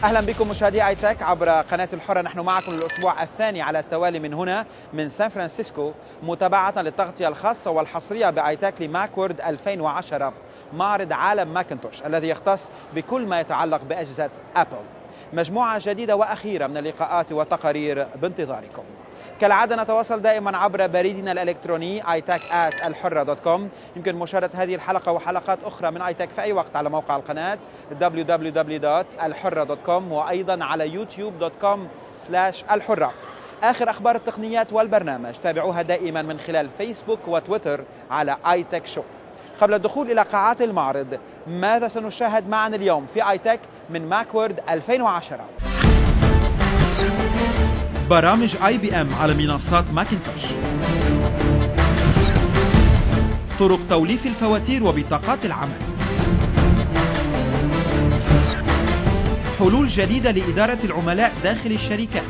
أهلا بكم مشاهدي اي تك عبر قناة الحرة. نحن معكم الأسبوع الثاني على التوالي من هنا من سان فرنسيسكو، متابعة للتغطية الخاصة والحصرية باي تك لماكوورد 2010، معرض عالم ماكنتوش الذي يختص بكل ما يتعلق بأجهزة أبل. مجموعة جديدة وأخيرة من اللقاءات والتقارير بانتظاركم. كالعادة نتواصل دائما عبر بريدنا الإلكتروني itech@alhurra.com. يمكن مشاهدة هذه الحلقة وحلقات أخرى من iTech في أي وقت على موقع القناة www.alhurra.com وأيضا على youtube.com/الحرة. آخر أخبار التقنيات والبرنامج تابعوها دائما من خلال فيسبوك وتويتر على iTech شو. قبل الدخول إلى قاعات المعرض، ماذا سنشاهد معا اليوم في iTech من ماكوورد 2010؟ برامج IBM على منصات ماكنتوش، طرق توليف الفواتير وبطاقات العمل، حلول جديدة لإدارة العملاء داخل الشركات،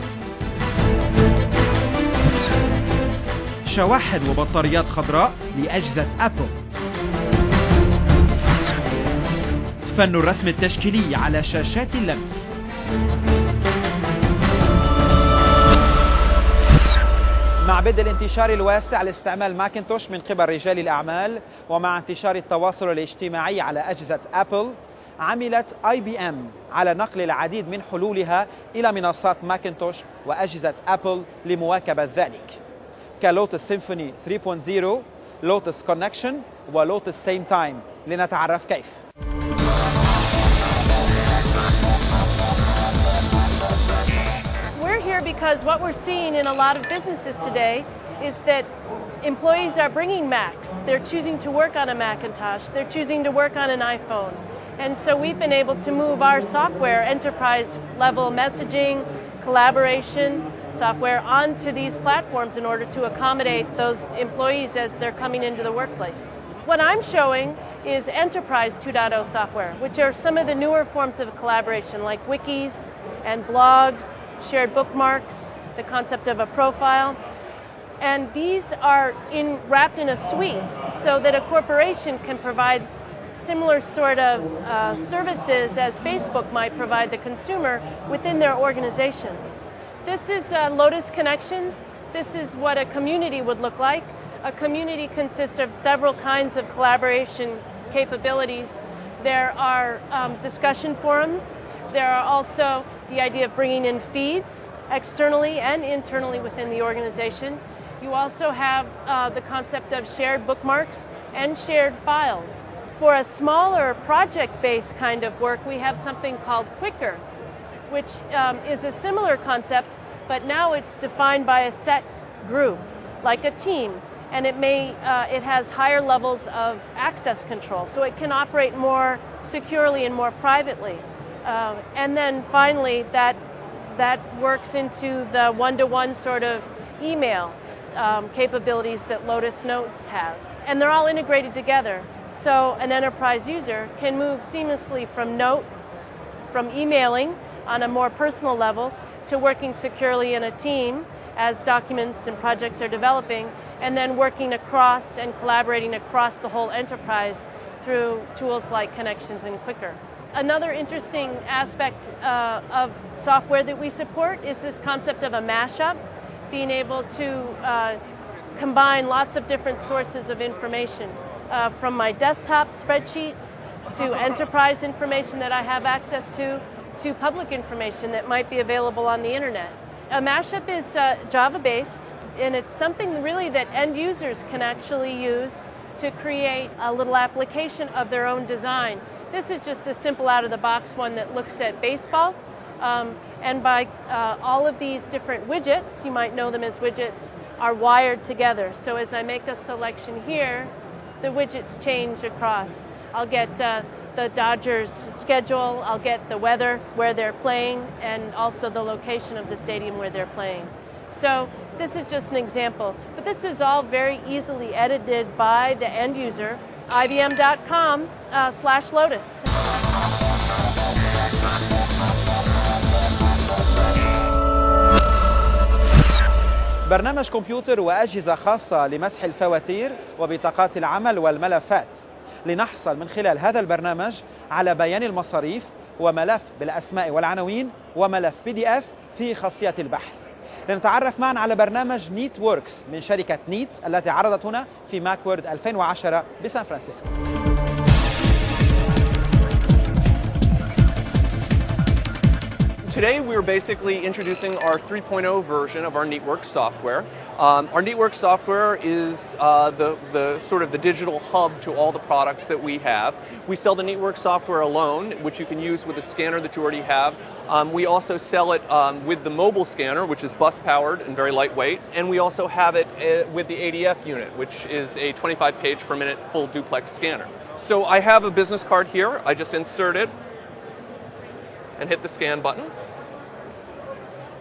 شواحن وبطاريات خضراء لأجهزة أبل، فن الرسم التشكيلي على شاشات اللمس، مع بدء الانتشار الواسع لاستعمال ماكنتوش من قبل رجال الأعمال ومع انتشار التواصل الاجتماعي على أجهزة أبل، عملت IBM على نقل العديد من حلولها إلى منصات ماكنتوش وأجهزة أبل لمواكبة ذلك، كلوتس سيمفوني 3.0، لوتس كونكشن، ولوتس سيم تايم. لنتعرف كيف. Because what we're seeing in a lot of businesses today is that employees are bringing Macs. They're choosing to work on a Macintosh. They're choosing to work on an iPhone. And so we've been able to move our software, enterprise level messaging, collaboration software onto these platforms in order to accommodate those employees as they're coming into the workplace. What I'm showing is Enterprise 2.0 software, which are some of the newer forms of collaboration like wikis and blogs, shared bookmarks, the concept of a profile. And these are wrapped in a suite so that a corporation can provide similar sort of services as Facebook might provide the consumer within their organization. This is Lotus Connections. This is what a community would look like. A community consists of several kinds of collaboration capabilities. There are discussion forums. There are also the idea of bringing in feeds externally and internally within the organization. You also have the concept of shared bookmarks and shared files. For a smaller project-based kind of work, we have something called Quicker, which is a similar concept, but now it's defined by a set group, like a team. And it has higher levels of access control, so it can operate more securely and more privately. And then finally, that works into the one-to-one sort of email capabilities that Lotus Notes has. And they're all integrated together, so an enterprise user can move seamlessly from notes, from emailing on a more personal level, to working securely in a team as documents and projects are developing, and then working across and collaborating across the whole enterprise through tools like Connections and Quicker. Another interesting aspect of software that we support is this concept of a mashup, being able to combine lots of different sources of information, from my desktop spreadsheets to enterprise information that I have access to public information that might be available on the internet. A mashup is Java-based, and it's something really that end users can actually use to create a little application of their own design. This is just a simple out-of-the-box one that looks at baseball, and by all of these different widgets, you might know them as widgets, are wired together. So as I make a selection here, the widgets change across. I'll get the Dodgers schedule, I'll get the weather where they're playing, and also the location of the stadium where they're playing. So this is just an example, but this is all very easily edited by the end user. ibm.com/Lotus. برنامج كمبيوتر وأجهزة خاصة لمسح الفواتير وبطاقات العمل والملفات، لنحصل من خلال هذا البرنامج على بيان المصاريف وملف بالأسماء والعناوين وملف PDF في خاصية البحث. لنتعرف معا على برنامج نيت ووركس من شركة نيت التي عرضت هنا في ماكوورد 2010 بسان فرانسيسكو. Today we're basically introducing our 3.0 version of our NeatWorks software. Our NeatWorks software is the sort of the digital hub to all the products that we have. We sell the NeatWorks software alone, which you can use with a scanner that you already have. We also sell it with the mobile scanner, which is bus powered and very lightweight, and we also have it with the ADF unit, which is a 25 page per minute full duplex scanner. So I have a business card here. I just insert it and hit the scan button.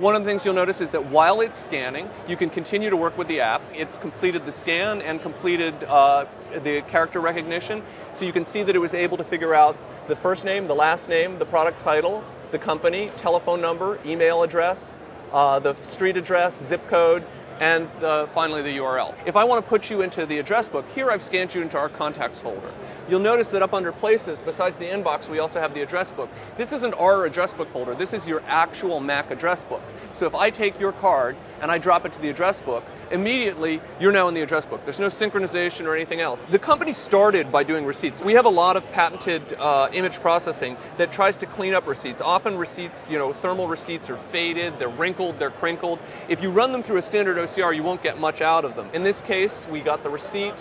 One of the things you'll notice is that while it's scanning, you can continue to work with the app. It's completed the scan and completed the character recognition. So you can see that it was able to figure out the first name, the last name, the product title, the company, telephone number, email address, the street address, zip code, and finally the URL. If I want to put you into the address book, here I've scanned you into our contacts folder. You'll notice that up under places, besides the inbox, we also have the address book. This isn't our address book folder, this is your actual Mac address book. So if I take your card and I drop it to the address book, immediately you're now in the address book. There's no synchronization or anything else. The company started by doing receipts. We have a lot of patented image processing that tries to clean up receipts. Often receipts, thermal receipts are faded, they're wrinkled, they're crinkled. If you run them through a standard OCR, you won't get much out of them. In this case, we got the receipt.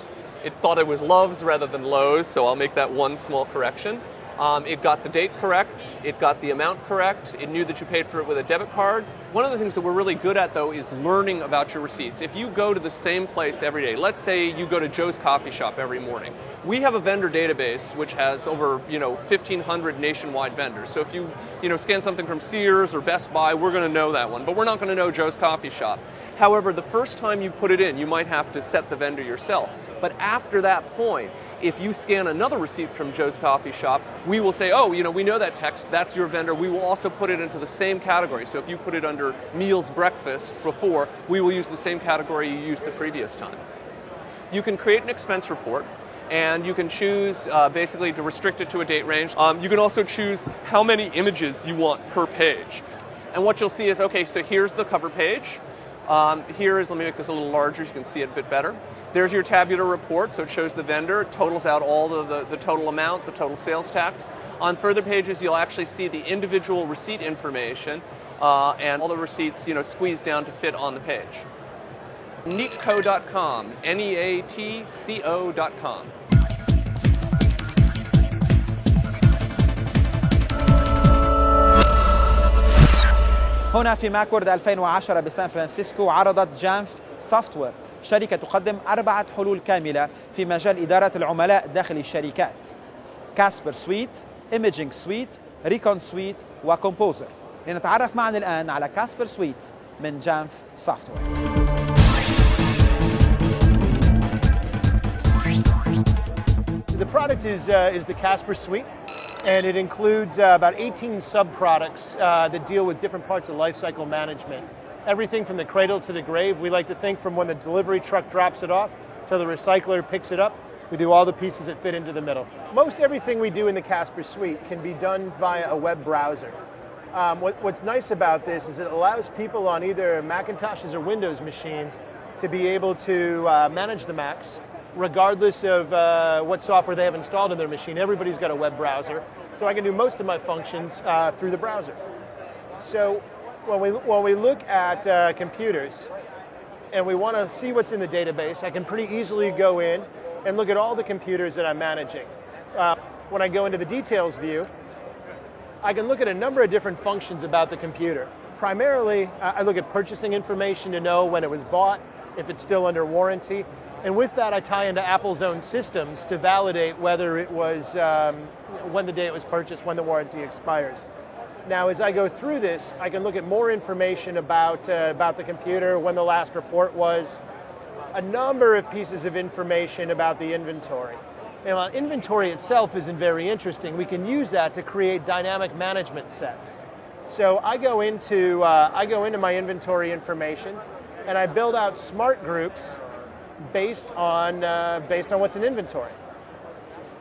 It thought it was Love's rather than Lowe's, so I'll make that one small correction. It got the date correct, it got the amount correct, it knew that you paid for it with a debit card. One of the things that we're really good at, though, is learning about your receipts. If you go to the same place every day, let's say you go to Joe's Coffee Shop every morning, we have a vendor database which has over 1,500 nationwide vendors. So if you scan something from Sears or Best Buy, we're going to know that one, but we're not going to know Joe's Coffee Shop. However, the first time you put it in, you might have to set the vendor yourself. But after that point, if you scan another receipt from Joe's Coffee Shop, we will say, oh, we know that text, that's your vendor. We will also put it into the same category. So if you put it under meals, breakfast before, we will use the same category you used the previous time. You can create an expense report, and you can choose basically to restrict it to a date range. You can also choose how many images you want per page. And what you'll see is, okay, so here's the cover page. Let me make this a little larger so you can see it a bit better. There's your tabular report, so it shows the vendor, totals out all the total amount, the total sales tax. On further pages, you'll actually see the individual receipt information and all the receipts, squeezed down to fit on the page. Neatco.com, Neatco.com. هنا في ماكوورد 2010 بسان فرانسيسكو عرضت جانف سوفتوير، شركة تقدم 4 حلول كاملة في مجال إدارة العملاء داخل الشركات: كاسبر سويت، إيميجينج سويت، ريكون سويت وكومبوزر. لنتعرف معا الآن على كاسبر سويت من جانف سوفتوير. The product is the Casper Suite, and it includes about 18 sub-products that deal with different parts of lifecycle management. Everything from the cradle to the grave. We like to think from when the delivery truck drops it off till the recycler picks it up. We do all the pieces that fit into the middle. Most everything we do in the Casper Suite can be done via a web browser. What's nice about this is it allows people on either Macintoshes or Windows machines to be able to manage the Macs regardless of what software they have installed in their machine. Everybody's got a web browser, so I can do most of my functions through the browser. So when we look at computers and we want to see what's in the database, I can pretty easily go in and look at all the computers that I'm managing. When I go into the details view, I can look at a number of different functions about the computer. Primarily, I look at purchasing information to know when it was bought, if it's still under warranty, and with that I tie into Apple's own systems to validate whether it was, when the day it was purchased, when the warranty expires. Now, as I go through this, I can look at more information about the computer, when the last report was, a number of pieces of information about the inventory. Now, inventory itself isn't very interesting. We can use that to create dynamic management sets. So I go into my inventory information, and I build out smart groups based on what's in inventory.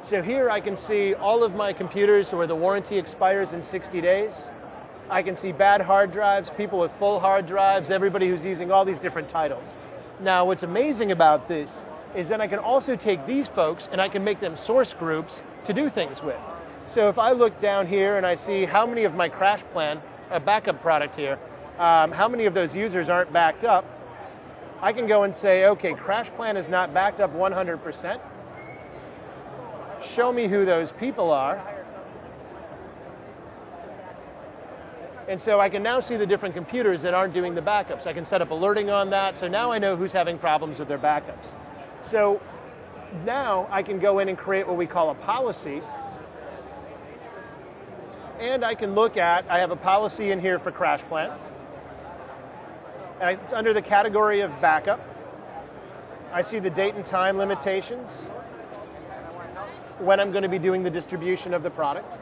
So here I can see all of my computers where the warranty expires in 60 days. I can see bad hard drives, people with full hard drives, everybody who's using all these different titles. Now, what's amazing about this is that I can also take these folks and I can make them source groups to do things with. So if I look down here and I see how many of my crash plan, a backup product here, how many of those users aren't backed up, I can go and say, okay, crash plan is not backed up 100%. Show me who those people are. And so I can now see the different computers that aren't doing the backups. I can set up alerting on that, so now I know who's having problems with their backups. So now I can go in and create what we call a policy. And I can look at, I have a policy in here for crash plan. And it's under the category of backup. I see the date and time limitations, when I'm going to be doing the distribution of the product.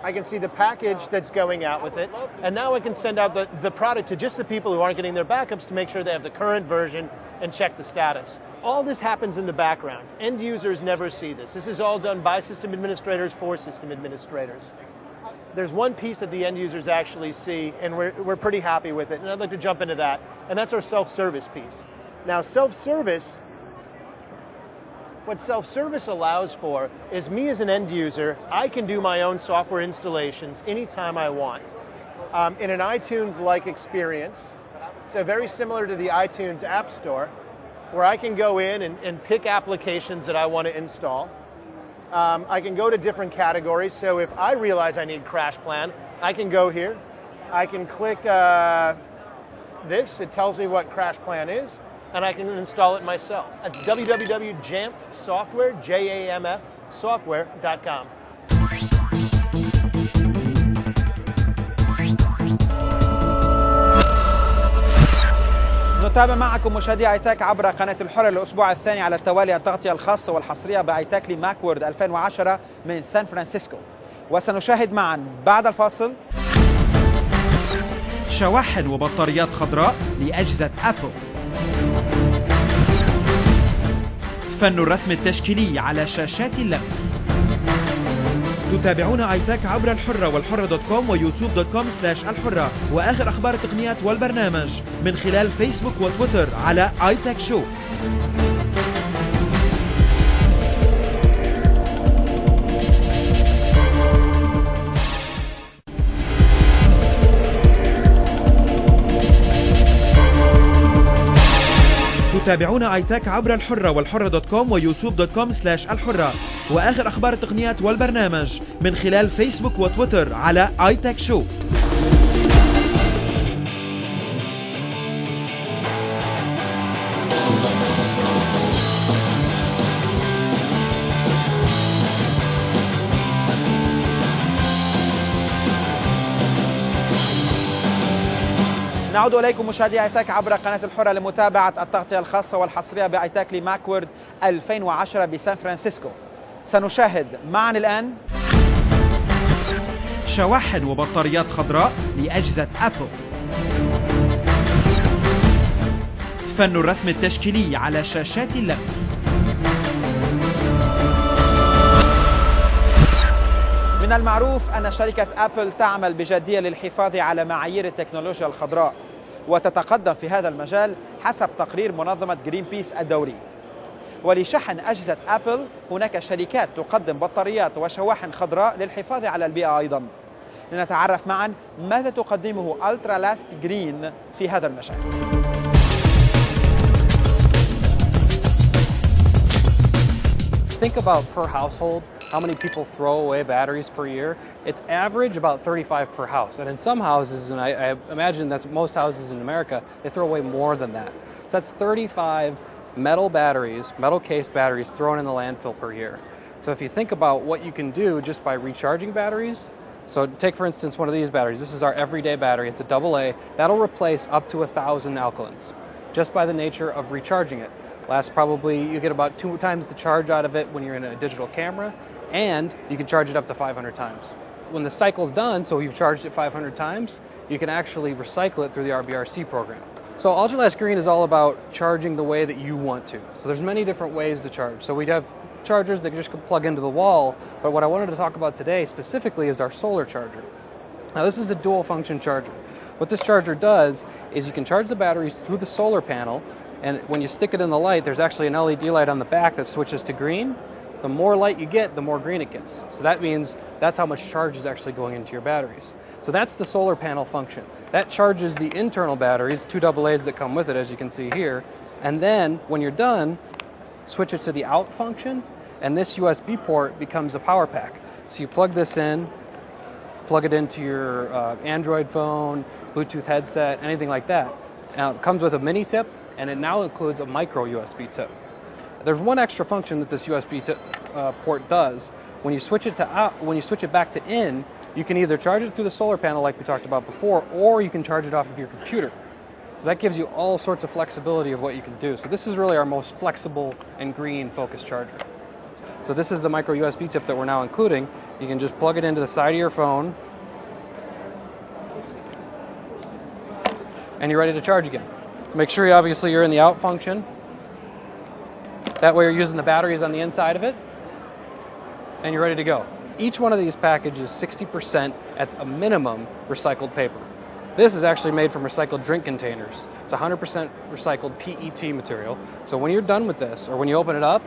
I can see the package that's going out with it. And now I can send out the product to just the people who aren't getting their backups to make sure they have the current version and check the status. All this happens in the background. End users never see this. This is all done by system administrators for system administrators. There's one piece that the end users actually see, and we're pretty happy with it. And I'd like to jump into that. And that's our self-service piece. Now, self-service, what self-service allows for is me as an end user, I can do my own software installations anytime I want in an iTunes-like experience. So very similar to the iTunes App Store, where I can go in and pick applications that I want to install. I can go to different categories. So if I realize I need crash plan, I can go here. I can click this. It tells me what crash plan is, and I can install it myself. That's www.jamfsoftware, Jamf software.com. نتابع معكم مشاهدي ايتاك عبر قناة الحرة الأسبوع الثاني على التوالي التغطية الخاصة والحصرية بايتاك لماكوورد 2010 من سان فرانسيسكو. وسنشاهد معا بعد الفاصل شواحن وبطاريات خضراء لأجهزة أبل، فن الرسم التشكيلي على شاشات اللمس. تتابعون ايتاك عبر الحرة والحرة.com ويوتيوب.com/الحرة، وآخر أخبار التقنيات والبرنامج من خلال فيسبوك وتويتر على ايتاك شو. تتابعون ايتاك عبر الحرة والحرة.com ويوتيوب.com/الحرة، وآخر أخبار التقنيات والبرنامج من خلال فيسبوك وتويتر على ايتاك شو. نعود إليكم مشاهدي ايتاك عبر قناة الحرة لمتابعة التغطية الخاصة والحصرية بايتاك لماكوورد 2010 بسان فرانسيسكو. سنشاهد معا الآن شواحن وبطاريات خضراء لأجهزة أبل، فن الرسم التشكيلي على شاشات اللمس. من المعروف أن شركة أبل تعمل بجدية للحفاظ على معايير التكنولوجيا الخضراء، وتتقدم في هذا المجال حسب تقرير منظمة جرين بيس الدوري. ولشحن أجهزة أبل هناك شركات تقدم بطاريات وشواحن خضراء للحفاظ على البيئة أيضا. لنتعرف معا ماذا تقدمه Ultralast جرين في هذا المجال. Think about per household, how many people throw away batteries per year. It's average about 35 per house. And in some houses, and I imagine that's most houses in America, they throw away more than that. So that's 35 metal batteries, metal case batteries thrown in the landfill per year. So if you think about what you can do just by recharging batteries, so take for instance one of these batteries. This is our everyday battery. It's a AA. That'll replace up to 1,000 alkalins just by the nature of recharging it. Lasts probably, you get about 2 times the charge out of it when you're in a digital camera, and you can charge it up to 500 times. When the cycle's done, so you've charged it 500 times, you can actually recycle it through the RBRC program. So Ultralast Green is all about charging the way that you want to. So there's many different ways to charge. So we have chargers that just plug into the wall, but what I wanted to talk about today specifically is our solar charger. Now this is a dual function charger. What this charger does is you can charge the batteries through the solar panel, and when you stick it in the light, there's actually an LED light on the back that switches to green. The more light you get, the more green it gets. So that means that's how much charge is actually going into your batteries. So that's the solar panel function. That charges the internal batteries, 2 AA's that come with it, as you can see here. And then when you're done, switch it to the out function, and this USB port becomes a power pack. So you plug this in, plug it into your Android phone, Bluetooth headset, anything like that. Now it comes with a mini tip, and it now includes a micro USB tip. There's one extra function that this USB port does. When you switch it to out, when you switch it back to in, you can either charge it through the solar panel like we talked about before, or you can charge it off of your computer. So that gives you all sorts of flexibility of what you can do. So this is really our most flexible and green focused charger. So this is the micro USB tip that we're now including. You can just plug it into the side of your phone, and you're ready to charge again. Make sure obviously you're in the out function. That way you're using the batteries on the inside of it, and you're ready to go. Each one of these packages is 60% at a minimum recycled paper. This is actually made from recycled drink containers. It's 100% recycled PET material. So when you're done with this, or when you open it up,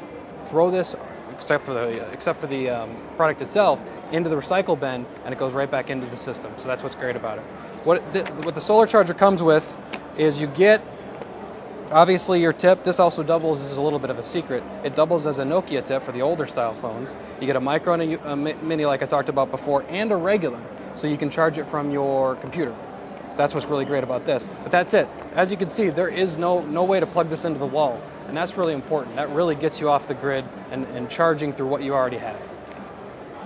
throw this, except for the product itself, into the recycle bin, and it goes right back into the system. So that's what's great about it. What the solar charger comes with is you get, obviously, your tip. This also doubles, this is a little bit of a secret, it doubles as a Nokia tip for the older style phones. You get a micro and a mini like I talked about before, and a regular, so you can charge it from your computer. That's what's really great about this. But that's it. As you can see, there is no way to plug this into the wall, and that's really important. That really gets you off the grid and charging through what you already have.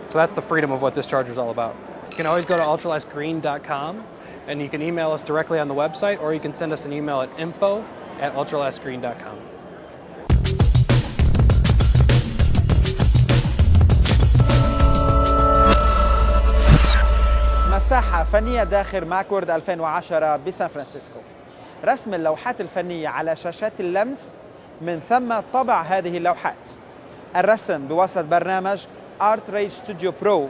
So that's the freedom of what this charger is all about. You can always go to ultralastgreen.com, and you can email us directly on the website, or you can send us an email at info@ultralastgreen.com. مساحة فنية داخل ماكورد 2010 بسان فرانسيسكو. رسم اللوحات الفنية على شاشات اللمس، من ثم طبع هذه اللوحات. الرسم بواسطة برنامج Art Rage Studio Pro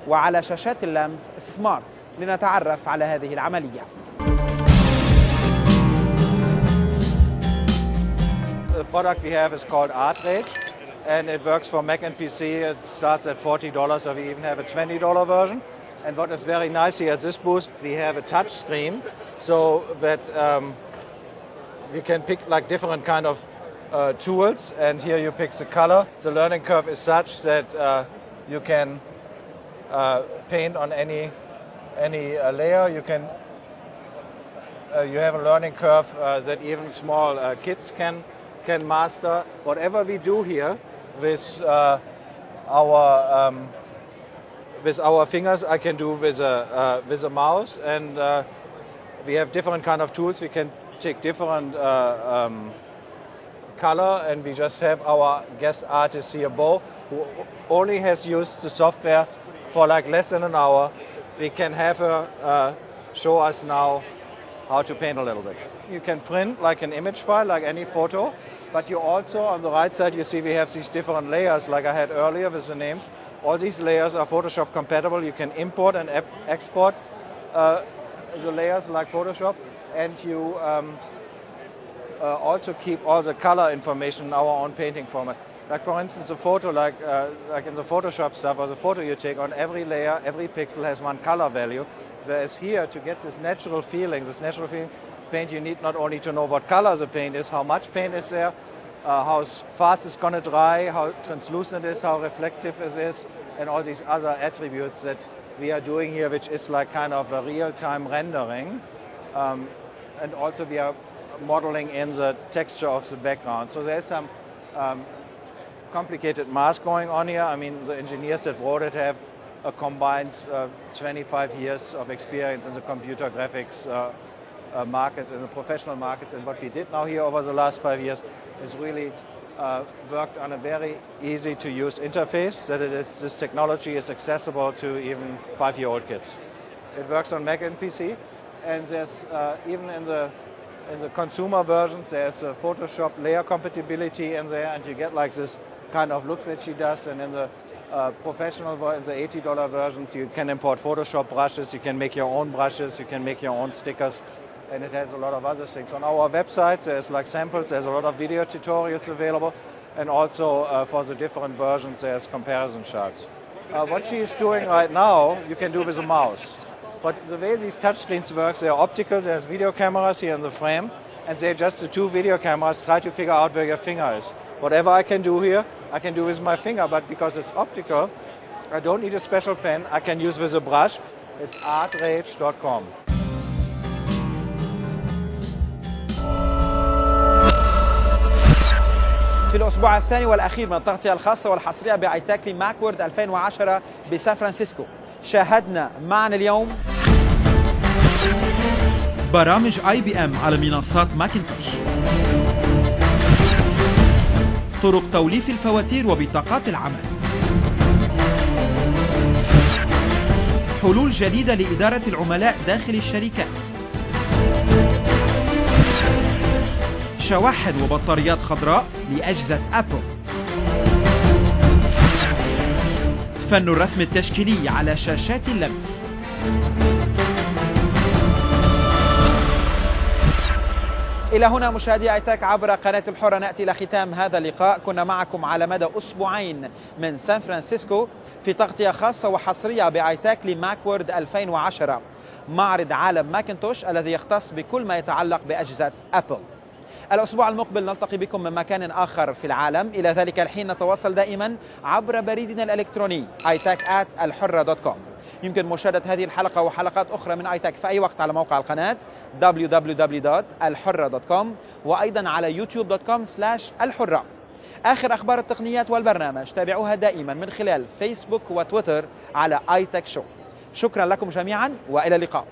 وعلى شاشات اللمس سمارت. لنتعرف على هذه العملية. The product we have is called Art Rage, and it works for Mac and PC. It starts at $40, or we even have a $20 version. And what is very nice here at this booth, we have a touch screen, so that you can pick like different kind of tools. And here you pick the color. The learning curve is such that you can paint on any layer. You can you have a learning curve that even small kids can master. Whatever we do here with our fingers, I can do with a mouse, and we have different kind of tools. We can take different color, and we just have our guest artist here, Bo, who only has used the software for like less than an hour. We can have her show us now how to paint a little bit. You can print like an image file, like any photo, but you also, on the right side, you see we have these different layers like I had earlier with the names. All these layers are Photoshop compatible. You can import and export the layers like Photoshop, and you also keep all the color information in our own painting format. Like for instance, a photo, like in the Photoshop stuff, or the photo you take, on every layer, every pixel has one color value. Whereas here, to get this natural feeling, paint, you need not only to know what color the paint is, how much paint is there, how fast it's going to dry, how translucent it is, how reflective it is, and all these other attributes that we are doing here, which is like kind of a real-time rendering. And also we are modeling in the texture of the background. So there's some complicated math going on here. I mean, the engineers that wrote it have a combined 25 years of experience in the computer graphics market, in the professional markets. And what we did now here over the last 5 years is really worked on a very easy to use interface, that this technology is accessible to even 5-year-old kids. It works on Mac and PC, and there's even in the consumer versions, there's a Photoshop layer compatibility in there, and you get like this kind of looks that she does. And in the professional, in the $80 versions, you can import Photoshop brushes, you can make your own brushes, you can make your own stickers, and it has a lot of other things. On our website, there's like samples, there's a lot of video tutorials available, and also for the different versions, there's comparison charts. What she is doing right now, you can do with a mouse. But the way these touchscreens work, they're optical, there's video cameras here in the frame, and they're just the two video cameras. Try to figure out where your finger is. Whatever I can do here, I can do with my finger, but because it's optical, I don't need a special pen. I can use with a brush. It's artrage.com. في الأسبوع الثاني والأخير من التغطية الخاصة والحصرية بعيتاك ماكورد 2010 بسان فرانسيسكو، شاهدنا معنا اليوم برامج IBM على منصات ماكنتوش، طرق توليف الفواتير وبطاقات العمل، حلول جديدة لإدارة العملاء داخل الشركات، شواحن وبطاريات خضراء لأجهزة أبل، فن الرسم التشكيلي على شاشات اللمس. إلى هنا مشاهدي عيتاك عبر قناة الحرة نأتي إلى ختام هذا اللقاء. كنا معكم على مدى أسبوعين من سان فرانسيسكو في تغطية خاصة وحصرية بعيتاك لماكورد 2010، معرض عالم ماكنتوش الذي يختص بكل ما يتعلق بأجهزة أبل. الأسبوع المقبل نلتقي بكم من مكان آخر في العالم. إلى ذلك الحين نتواصل دائما عبر بريدنا الإلكتروني iTech@alhurra.com. يمكن مشاهدة هذه الحلقة وحلقات أخرى من iTech في أي وقت على موقع القناة www.alhurra.com، وأيضا على youtube.com/الحرة. آخر أخبار التقنيات والبرنامج تابعوها دائما من خلال فيسبوك وتويتر على iTech Show. شكرا لكم جميعا وإلى اللقاء.